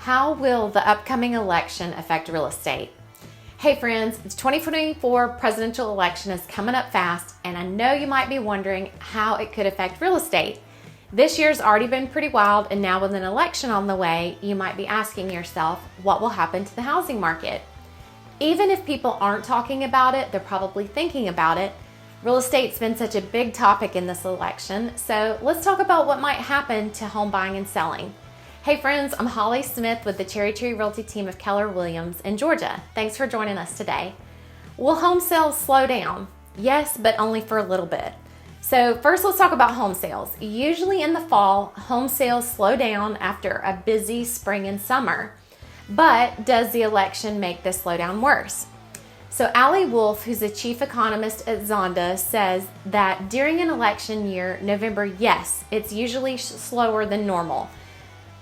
How will the upcoming election affect real estate? Hey friends, the 2024 presidential election is coming up fast, and I know you might be wondering how it could affect real estate. This year's already been pretty wild, and now with an election on the way, you might be asking yourself, what will happen to the housing market? Even if people aren't talking about it, they're probably thinking about it. Real estate's been such a big topic in this election, so let's talk about what might happen to home buying and selling. Hey friends, I'm Holly Smith with the Cherry Tree Realty team of Keller Williams in Georgia. Thanks for joining us today. Will home sales slow down? Yes, but only for a little bit. So first, let's talk about home sales. Usually in the fall, home sales slow down after a busy spring and summer. But does the election make this slowdown worse? So Allie Wolf, who's the chief economist at Zonda, says that during an election year, November, yes, it's usually slower than normal.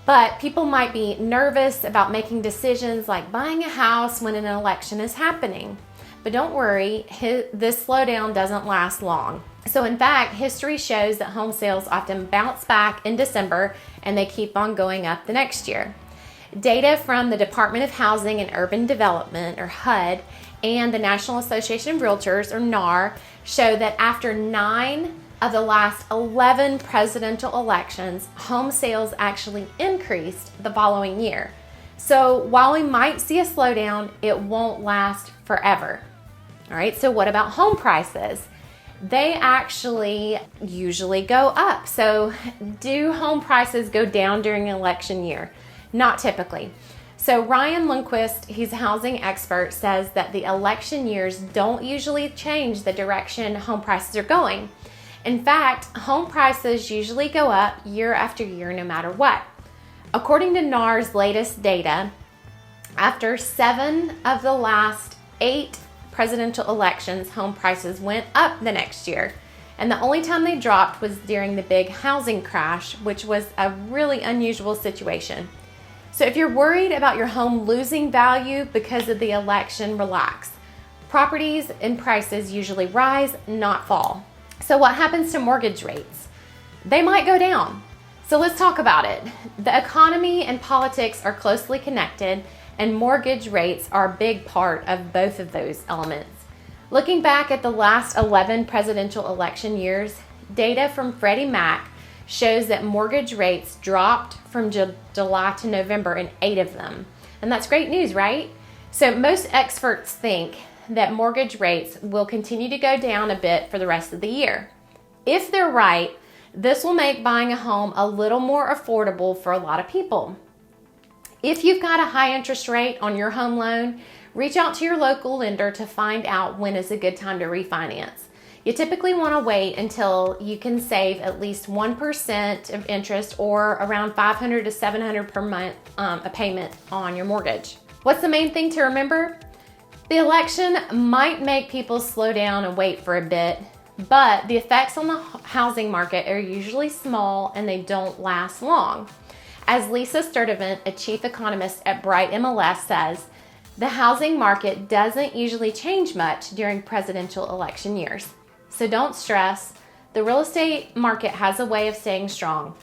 But people might be nervous about making decisions like buying a house when an election is happening. But don't worry, this slowdown doesn't last long. So in fact, history shows that home sales often bounce back in December and they keep on going up the next year. Data from the Department of Housing and Urban Development, or HUD, and the National Association of Realtors, or NAR, show that after 9 of the last 11 presidential elections, home sales actually increased the following year. So while we might see a slowdown, it won't last forever. All right, so what about home prices? They actually usually go up. So do home prices go down during an election year? Not typically. So Ryan Lundquist, he's a housing expert, says that the election years don't usually change the direction home prices are going. In fact, home prices usually go up year after year no matter what. According to NAR's latest data, after 7 of the last 8 presidential elections, home prices went up the next year. And the only time they dropped was during the big housing crash, which was a really unusual situation. So if you're worried about your home losing value because of the election, relax. Properties and prices usually rise, not fall. So what happens to mortgage rates? They might go down. So let's talk about it. The economy and politics are closely connected, and mortgage rates are a big part of both of those elements. Looking back at the last 11 presidential election years, data from Freddie Mac shows that mortgage rates dropped from July to November in 8 of them. And that's great news, right? So most experts think that mortgage rates will continue to go down a bit for the rest of the year. If they're right, this will make buying a home a little more affordable for a lot of people. If you've got a high interest rate on your home loan, reach out to your local lender to find out when is a good time to refinance. You typically want to wait until you can save at least 1% of interest, or around $500 to $700 per month a payment on your mortgage. What's the main thing to remember? The election might make people slow down and wait for a bit, but the effects on the housing market are usually small and they don't last long. As Lisa Sturdivant, a chief economist at Bright MLS, says, the housing market doesn't usually change much during presidential election years. So don't stress. The real estate market has a way of staying strong.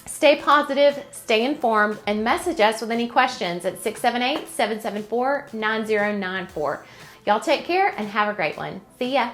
Stay positive, stay informed, and message us with any questions at 678-774-9094. Y'all take care and have a great one. See ya.